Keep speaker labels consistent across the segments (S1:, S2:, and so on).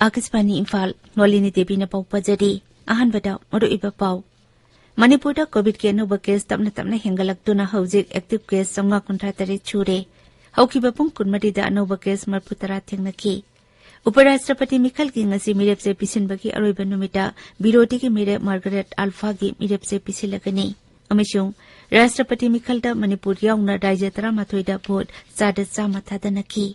S1: आकाशवाणी इम्फाल नोलिनी देवी ने पाउ पजरी अहनबदा मरुइबा पाउ मणिपुर कोविड के अनौब केस तपना तपना हेंगलक्तुना हौजिक एक्टिव केस 953 छूरे हौकिबा पुंग 20 अनौब केस 30 थेंगनखी उपराष्ट्रपति मिखल की ngasi मिरेप से पिसिनबगी अरोइबा नुमिता बिरोधी की मिरेप मार्गरेट अल्फा की मिरेप से पिसिलगनी अमिशुं राष्ट्रपति मिखल दा मणिपुर याउना राज्य 13 दा भोट 4 थादनखी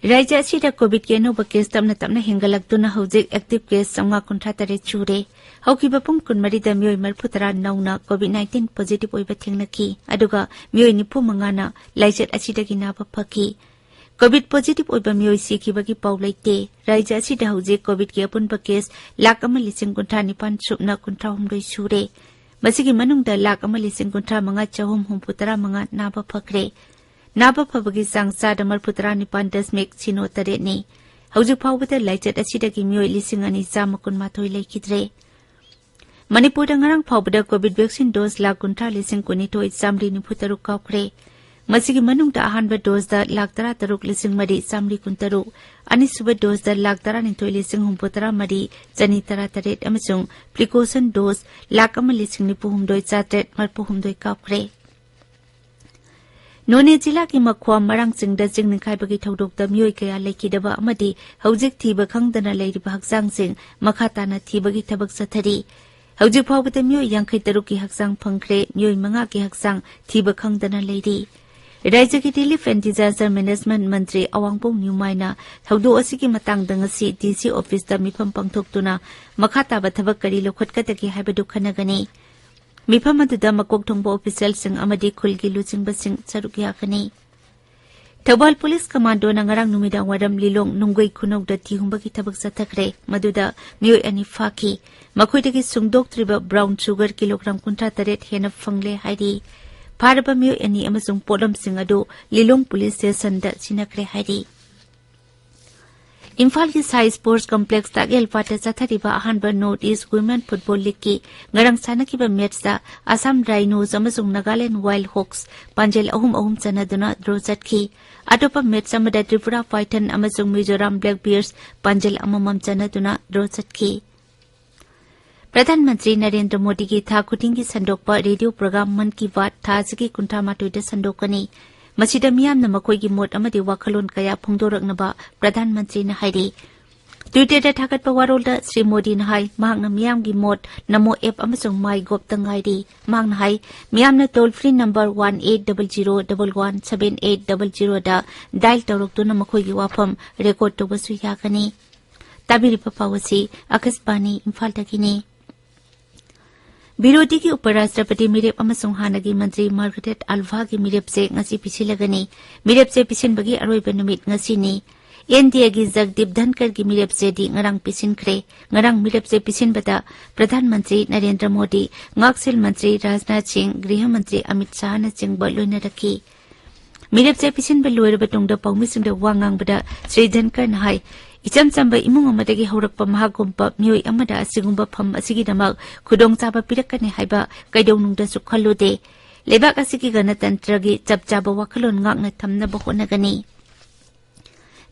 S1: राज्य असिदा कोविड के अनौब केस तपना तपना हेंगलक्तुना हौजिक एक्टिव केस 953 छूरे हौकिबा पुंग 20 दा मियोय 30 नौना कोविड 19 पॉजिटिव ओइबा थेंगनखी अदुगा मियोय 95 ना लाइचत असिदगी नाबा फकी कोविड पॉजिटिव ओइबा मियोय सिखिबगी पाउ लैते राज्य असिदा हौजिक कोविड के अपुनबा केस 1,59,9 सुबना 53 छूरे मसिगी मनुंगदा 1,59,535 नाबा फकरे नाबा फबगी सांग 4.39 ने हौजिक फाउबदा लाइचत असिदगी मियोय 2,219 लैखिद्रे मणिपुर ngarang फाउबदा कोविड वैक्सीन डोज 1,19,293 काउखरे मसिगी मनुंगदा अहानबा डोज दा 1,13,393 अनिसुबा डोज दा 1,19,963 अमसुंग प्रिकॉशन डोज 1,19,963 काउखरे नोने जिला की मखवा मरांग सिंगदा जिंगनिखाइबगी थौदोकदा मियोय कया लेखिदबा अमदी हौजिक थीबा खंगदना लेरिबा हक्सांग सिंग मखाताना थीबगी थबक सथरी हौजिक फाउबदा मियोय 53 की हक्सांग फंखरे मियोय 5 की हक्सांग थीबा खंगदना लेरी राज्य की रिलीफ एंड डिजास्टर मैनेजमेंट मंत्री अवांगपोंग न्यूमाइना थौदो असिगी मतंगदा ngasi डीसी ऑफिस दा मिफम पंगथोक्तुना मखाताबा थबक करी लोखटकदगी हाइबदु खनगनी मिफम अदुदा मकोक थोंबा ऑफिशियल सिंग अमदी खुलगी लुचिंगबा सिंग सरुक याखनी थौबाल पुलिस कमांडो नंगरांग नुमिदा वारम लिलोंग नुंगई खुनौदा थिहुंबगी थबक सथखरे मदुदा मियोय अनि फाकी मखोइदगी सुंगदोक्त्रिबा ब्राउन शुगर किलोग्राम 53 हेना फंगले हाइरी फारबा मियोय अनि अमसुंग पोलम सिंग अदो लिलोंग पुलिस स्टेशन दा सिनखरे हाइरी इम्फाल की साई स्पोर्ट्स कॉम्प्लेक्स ता गेलपाटा चथरिबा अहानबा north east women football league की ngarang सानकिबा मैच दा असम राइनोज अमसुंग नागालैंड वाइल्ड हॉक्स पंजेल अहुम चनदुना ड्रॉ चटखी अटोपा मैच अमदा त्रिपुरा फाइटन अमसुंग मिजोरम ब्लैक बियर्स पंजेल अममम चनदुना ड्रॉ चटखी प्रधानमंत्री नरेंद्र मोदी की था खुटिंगी संदोकपा रेडियो प्रोग्राम मन की बात थाजगी कुंठामाटोइदा संदोकनी मसिदा मियामना मखोइगी मोट अमदि वाखलोन कया फोंदोरकनबा प्रधानमंत्री ने हाइरी ट्विटर दा थागतपा वारोलदा श्री मोदी ने हाई मांगना मियामगी मोट नमो एप अमसुंग माई गोप तंगाइरी मांगना हाई मियामना टोल फ्री नंबर 1800117800 दा डायल तौरक्तुना मखोइगी वाफम रेकॉर्ड तौबसु यागनी ताबिरिपा पावसी आकाशवाणी इम्फाल दगिनी विरोधी की उपराष्ट्रपति मिरेप अमसुंग हानगी मंत्री मार्गरेट अल्फा की मिरेप से ngasi पिसिलगनी मिरेप से पिसिनबगी अरोइबा नुमित ngasi ni एनडीए की जगदीप धनकर की मिरेप से दी ngarang पिसिनखरे ngarang मिरेप से पिसिनबदा प्रधानमंत्री नरेंद्र मोदी ngaksil मंत्री राजनाथ सिंह गृह मंत्री अमित शाह न चिंगबा लोइना रखी मिरेप से पिसिनबा लोइरबा तुंगदा पौमिसिंगदा वांगांगबदा श्री धनकर न हाई इचम चंबा इमुंग अमदगी हौरकपा महागुंपा मियोय अमदा असिगुंबा फम असिगिदमक खुदोंचाबा पिरकने हाइबा कैदौनुंगदसु खल्लुदे लेबाक असिगी गणतंत्रगी चपचाबा वाखलोन ngakna thamnaba honagani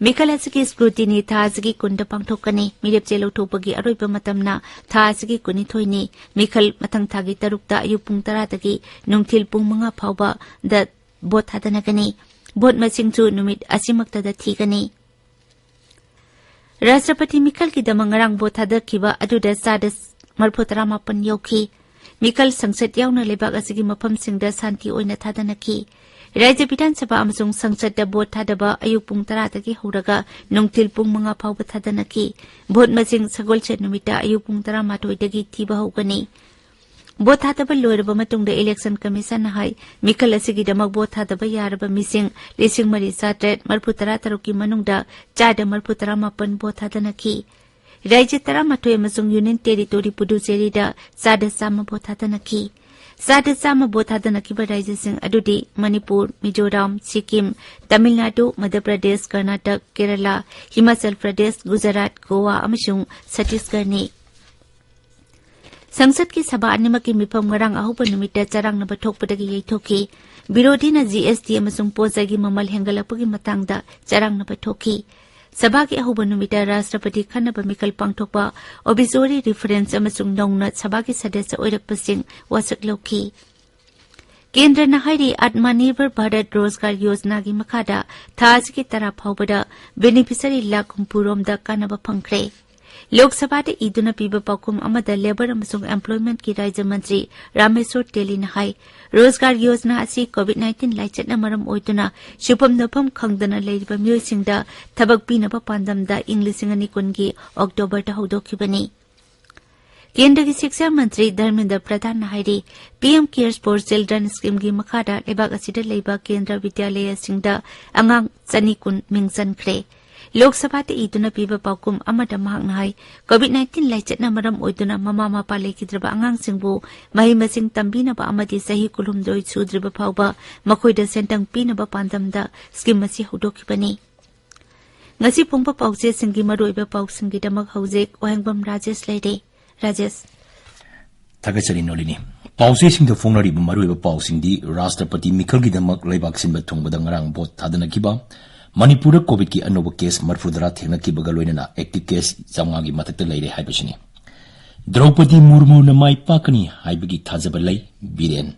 S1: मिखल असिगी scrutiny थाजगी Kund पांगथोकनी मिरेप चेलौथोपगी अरोइबा मतमना थाजगी कुनिथोइनी मिखल मथंग थागी तरुकता Ayu Pung 10 तगी नुंगथिल Pung 5 फाउबा the boat थादनगनी boat मसिंगचु नुमित असिमक्तदा थीगनी राष्ट्रपति मिखल की दमंगरांग बोथादखिबा अदुदा सादस 39 यौखी मिखल संसद याउना लेबाक असिगी मफम सिंगदा शांति ओइना थादनखी राज्य विधानसभा अमसुंग संसद दा boat थादबा Ayu Pung 10 तगी हौरगा नुंगथिल Pung 5 फाउबा थादनखी boat मसिंग सगोलसे नुमिता Ayu Pung 12 दगी थीबा हौगनी Both Hataba Luraba Matung the election commission high, Mikala Sigidamag both Hataba Yaraba missing, Lising Marisa Tret, Marputara Taruki Manungda, Chada Marputara Mapan both Hatanaki. Rajatara Matu Amazon Union Territory Pudu Serida, Sada Sama both Hatanaki. Sada Sama both Hatanaki Rajesing Adudi, Manipur, Mizoram, Sikkim, Tamil Nadu, Madhya Pradesh, Karnataka, Kerala, Himachal Pradesh, Gujarat, Goa, Amazon, Chhattisgarh. संसद की सभा अनिमक की मिफम गरांग अहुब नुमित चरांग नब थोकपदगी यैथोकी विरोधी न GST अमसुंग पोजागी ममल हेंगलपगी मतांगदा चरांग नब थोकी सभा की अहुब नुमित राष्ट्रपति खन्नब मिकल पांगथोकबा ओबिजोरी रिफरेंस अमसुंग नौना सभा की सदस्य ओइरकपसिंग वासक लौकी केंद्र न हाइरी आत्मनिर्भर भारत रोजगार योजना की मखादा थाज की तरह फाउबदा बेनिफिशियरी लाख हुंपुरोमदा कानब फंगख्रे लोकसभा ईदुना पीबा पाकुम अमदा लेबर अमसुंग एम्प्लॉयमेंट की राज्य मंत्री रामेश्वर तेलीना हाई रोजगार योजना असी कोविड-19 लाइचटना मरम ओइतुना सुपम नफम खंगदना लेरिबा मियोइसिंगदा थबक पीनबा पांदमदा इंग्लिशिंग अनि कुनगी अक्टोबर ता हौदोखिबनी केंद्र की शिक्षा मंत्री धर्मेंद्र प्रधान हाइरी PM cares for children scheme की मखादा लेबाक असिदा लेबा केंद्र विद्यालय सिंगदा अंगांग चनी कुन मिंगसनख्रे लोकसभा ईदुना पीबा पाकुम अमदा महाकना हाई कोविड-19 लाइचटना मरम ओइदुना ममा मपा लेखिद्रबा अंगांगसिंगबु महि मसिंग तंबीनबा अमदि सही कुलुमदोइ सुद्रिबा फाउबा मखोइदा सेंटंग पीनबा पांदमदा scheme मसि हौदोखिबनी ngasi pongpa pauje singi maroiba pausingi damak haujek Wahengbam Rajesh leide Rajesh
S2: Thagachari Nolini Pause sing the Fonari Maroiba pausindi Rashtrapati Mikhalgi damak leibak sinba thongbada ngarang bot thadana kiba Manipur COVID ki anoba case marfudra thengna ki bagaloina active case jamagi matakta leire haibashini Draupadi Murmu na mai pakani haibagi thajaba lei biren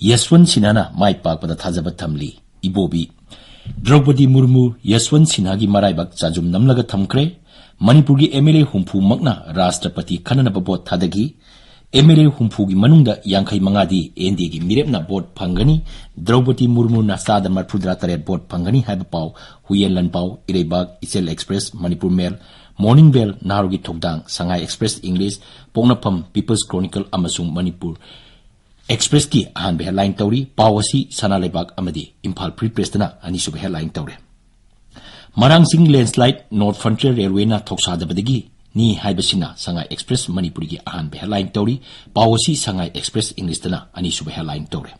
S2: Yaswan Sinana mai pakpada thajaba thamli ibobi Draupadi Murmu Yaswan Sinagi maraibak chajum namlaga thamkre Manipur gi MLA humpu makna Rashtrapati khanana bot thadagi MLA humpu gi manungda yankhai mangadi ND gi mirepna bot phangani Draupadi Murmu na sada marfudra taret bot phangani haiba pau huyelan pau irebak Isel Express Manipur Mail Morning Bell Narugi Thokdang Shanghai Express English Pongnapam People's Chronicle amasung Manipur Express ki ahan be headline tauri pawasi sana lebak amadi Imphal Free Press na ani sub headline tauri Marang Sing landslide North Frontier Railway na thoksada badagi ni haibasina Shanghai Express Manipur gi ahan be headline tauri pawasi Shanghai Express English na ani sub headline tauri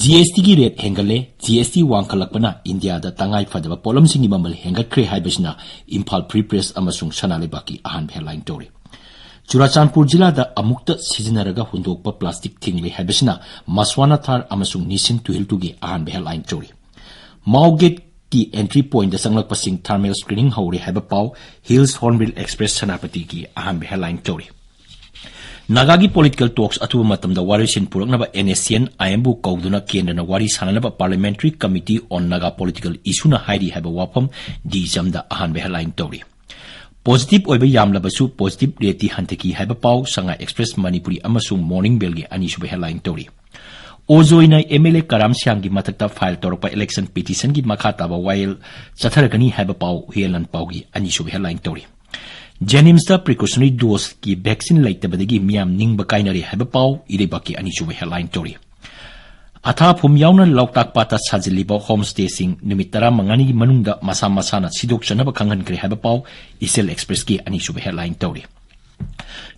S2: GST gi rate hengale GST wangkalakpana India da tangai fadaba polam singi mamal hengakre haibasina Imphal Free Press amasung sana lebak ki ahan be headline tauri Churachandpur jila da amukta sizinaraga hundokpa plastic thingli haibasina Maswana Thar amasung Nisin Tuhiltugi ahan be headline tauri Maugate ki entry point da sanglak pasing thermal screening hauri haiba pau Hills Hornbill Express Sanapati ki ahan be headline tauri Nagagi political talks atuba matam da warisin puraknaba NSCN IMBU kauduna kendra na wari sananaba parliamentary committee on Naga political issue na hairi haiba wapam di jamda ahan be headline tauri Positive oiba yamlabasu positive rate hantaki haiba pau Shanghai Express Manipuri amasung Morning Bell gi ani sub headline tauri Ozoina MLA Karam Siang gi matakta file torpa election petition gi makhata ba while chatharagani haiba pau helan pau gi ani sub headline tauri Jennings da precautionary dose ki vaccine laitabadagi miam ningba kainari haiba pau irebaki ani sub headline tauri Atha phum yauna loktak pata sajiliba homestay sing numitara mangani gi manungda masa masana sidok chanaba khangan kre haiba pau Isel Express ki ani sub headline tauri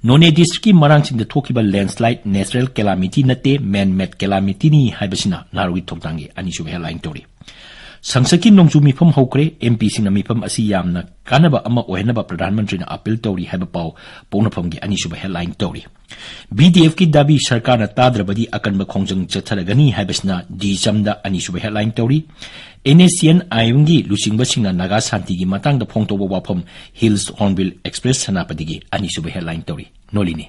S2: None district ki marang sing the thokiba landslide natural calamity nate man-made calamity ni haibasina narwi thokdangi ani sub headline tauri Sangsaki nongju mifam hokre MP sing na mifam asi yamna kanaba ama ohenaba pradhan mantri na appeal tauri haiba pau pongnapam gi ani sub headline tauri BDF ki dabi sarkar na tadrabadi akanba khongjang chatharagani haibasna di jamda ani sub headline tauri NSCN ayungi lusingba singna naga santi gi matang da phongtoba wapam Hills Hornbill Express Sanapati gi ani sub headline tauri Nolini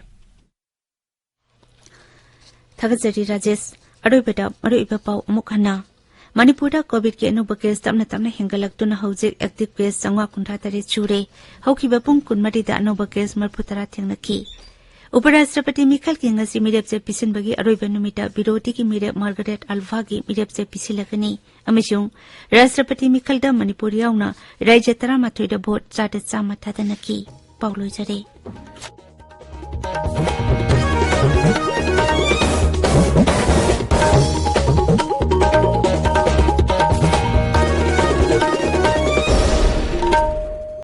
S1: Thagajari Rajesh aroiba pau mukhana Manipura COVID ke anuba case tamna hengalakuna haujek active case sangwa kunta tare chure haukiba pung kunmari da anuba case marputara thengnaki Uparashtrapati Mikhal ki ngasi mirep se pisin bagi aroiba numita biroti ki mirep Margaret Alva ki mirep se pisilagani amishung Rashtrapati Mikhal da Manipur yauna rajya tara mathoida bot chata chama thadanaki Paulo jare